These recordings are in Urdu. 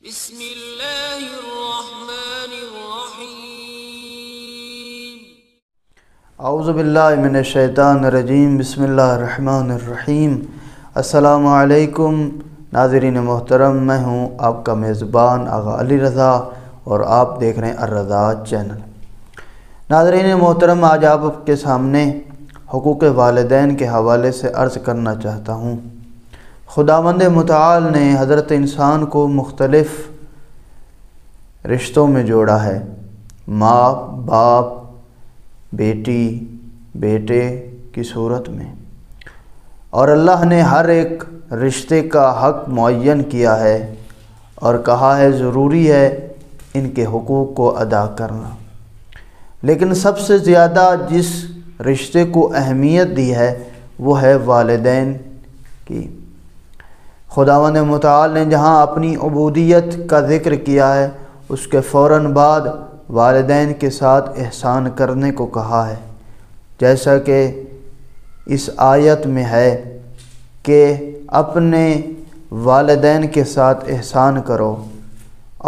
بسم اللہ الرحمن الرحیم۔ اعوذ باللہ من الشیطان الرجیم، بسم اللہ الرحمن الرحیم۔ السلام علیکم ناظرین محترم، میں ہوں آپ کا میزبان آغا علی رضا اور آپ دیکھ رہے ہیں الرضا چینل۔ ناظرین محترم، آج آپ کے سامنے حقوق والدین کے حوالے سے عرض کرنا چاہتا ہوں۔ خداوند متعال نے حضرت انسان کو مختلف رشتوں میں جوڑا ہے، ماں باپ بیٹی بیٹے کی صورت میں، اور اللہ نے ہر ایک رشتے کا حق معین کیا ہے اور کہا ہے ضروری ہے ان کے حقوق کو ادا کرنا۔ لیکن سب سے زیادہ جس رشتے کو اہمیت دی ہے وہ ہے والدین کی۔ خداوند متعال نے جہاں اپنی عبودیت کا ذکر کیا ہے، اس کے فوراً بعد والدین کے ساتھ احسان کرنے کو کہا ہے، جیسا کہ اس آیت میں ہے کہ اپنے والدین کے ساتھ احسان کرو،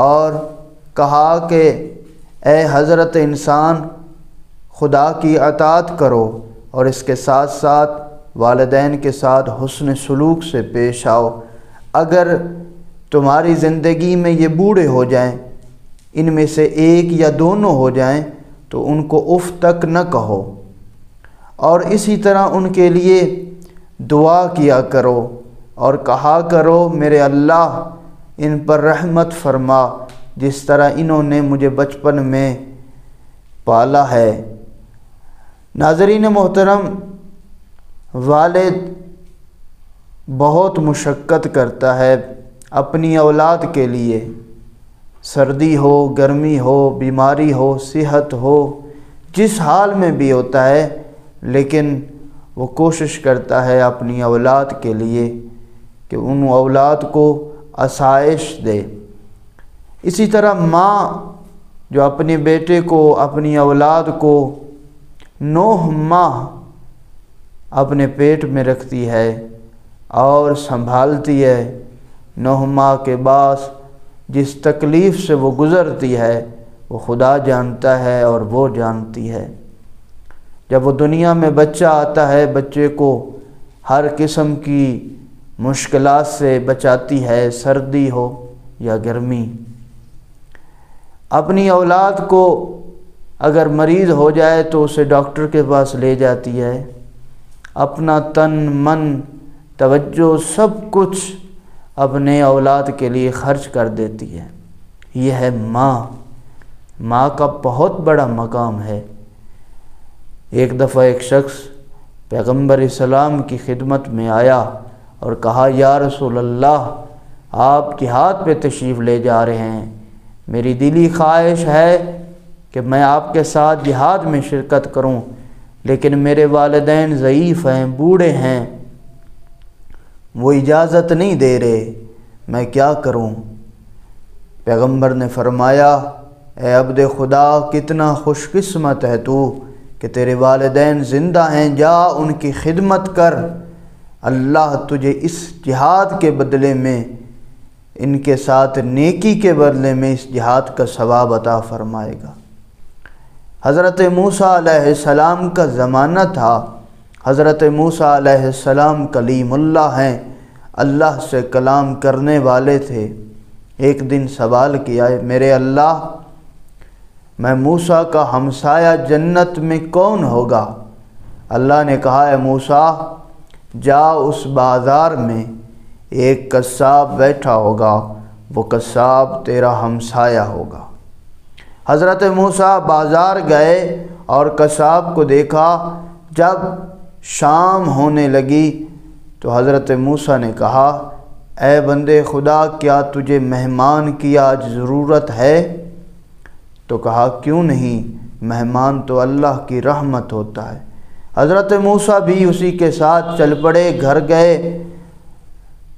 اور کہا کہ اے حضرت انسان خدا کی اطاعت کرو اور اس کے ساتھ ساتھ والدین کے ساتھ حسن سلوک سے پیش آؤ۔ اگر تمہاری زندگی میں یہ بوڑھے ہو جائیں، ان میں سے ایک یا دونوں ہو جائیں، تو ان کو اف تک نہ کہو، اور اسی طرح ان کے لیے دعا کیا کرو اور کہا کرو میرے اللہ ان پر رحمت فرما، جس طرح انہوں نے مجھے بچپن میں پالا ہے۔ ناظرین محترم، والد بہت مشقت کرتا ہے اپنی اولاد کے لیے، سردی ہو گرمی ہو بیماری ہو صحت ہو، جس حال میں بھی ہوتا ہے، لیکن وہ کوشش کرتا ہے اپنی اولاد کے لیے کہ ان اولاد کو آسائش دے۔ اسی طرح ماں جو اپنے بیٹے کو اپنی اولاد کو 9 ماہ اپنے پیٹ میں رکھتی ہے اور سنبھالتی ہے، 9 ماہ کے بعد جس تکلیف سے وہ گزرتی ہے وہ خدا جانتا ہے اور وہ جانتی ہے۔ جب وہ دنیا میں بچہ آتا ہے، بچے کو ہر قسم کی مشکلات سے بچاتی ہے، سردی ہو یا گرمی۔ اپنی اولاد کو اگر مریض ہو جائے تو اسے ڈاکٹر کے پاس لے جاتی ہے، اپنا تن من توجہ سب کچھ اپنے اولاد کے لیے خرچ کر دیتی ہے۔ یہ ہے ماں کا بہت بڑا مقام ہے۔ ایک دفعہ ایک شخص پیغمبر اسلام کی خدمت میں آیا اور کہا یا رسول اللہ، آپ جہاد پہ تشریف لے جا رہے ہیں، میری دلی خواہش ہے کہ میں آپ کے ساتھ جہاد میں شرکت کروں، لیکن میرے والدین ضعیف ہیں، بوڑھے ہیں، وہ اجازت نہیں دے رہے، میں کیا کروں؟ پیغمبر نے فرمایا اے عبد خدا، کتنا خوش قسمت ہے تو کہ تیرے والدین زندہ ہیں، جا ان کی خدمت کر، اللہ تجھے اس جہاد کے بدلے میں، ان کے ساتھ نیکی کے بدلے میں اس جہاد کا ثواب عطا فرمائے گا۔ حضرت موسیٰ علیہ السلام کا زمانہ تھا، حضرت موسیٰ علیہ السلام کلیم اللہ ہیں، اللہ سے کلام کرنے والے تھے۔ ایک دن سوال کیا میرے اللہ، میں موسیٰ کا ہمسایہ جنت میں کون ہوگا؟ اللہ نے کہا اے موسیٰ، جا اس بازار میں ایک قصاب بیٹھا ہوگا، وہ قصاب تیرا ہمسایہ ہوگا۔ حضرت موسیٰ بازار گئے اور قصاب کو دیکھا۔ جب شام ہونے لگی تو حضرت موسیٰ نے کہا اے بندے خدا، کیا تجھے مہمان کی آج ضرورت ہے؟ تو کہا کیوں نہیں، مہمان تو اللہ کی رحمت ہوتا ہے۔ حضرت موسیٰ بھی اسی کے ساتھ چل پڑے، گھر گئے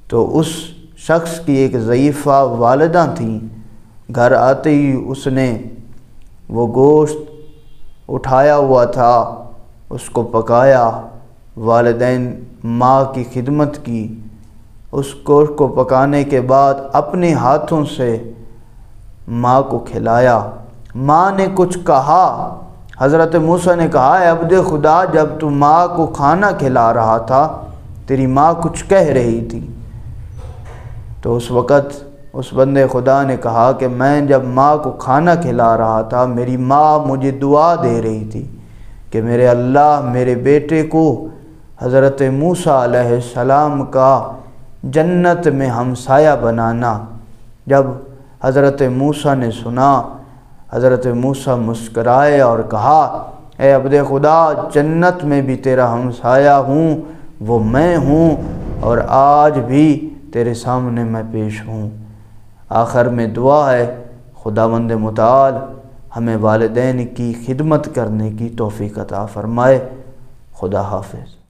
تو اس شخص کی ایک ضعیفہ والدہ تھیں۔ گھر آتے ہی اس نے وہ گوشت اٹھایا ہوا تھا، اس کو پکایا، والدین ماں کی خدمت کی، اس گوشت کو پکانے کے بعد اپنے ہاتھوں سے ماں کو کھلایا۔ ماں نے کچھ کہا، حضرت موسیٰ نے کہا اے عبد خدا، جب تو ماں کو کھانا کھلا رہا تھا تیری ماں کچھ کہہ رہی تھی۔ تو اس وقت اس بندے خدا نے کہا کہ میں جب ماں کو کھانا کھلا رہا تھا میری ماں مجھے دعا دے رہی تھی کہ میرے اللہ میرے بیٹے کو حضرت موسیٰ علیہ السلام کا جنت میں ہمسایہ بنانا۔ جب حضرت موسیٰ نے سنا، حضرت موسیٰ مسکرائے اور کہا اے عبد خدا، جنت میں بھی تیرا ہمسایہ ہوں، وہ میں ہوں، اور آج بھی تیرے سامنے میں پیش ہوں۔ آخر میں دعا ہے خداوند متعال ہمیں والدین کی خدمت کرنے کی توفیق عطا فرمائے۔ خدا حافظ۔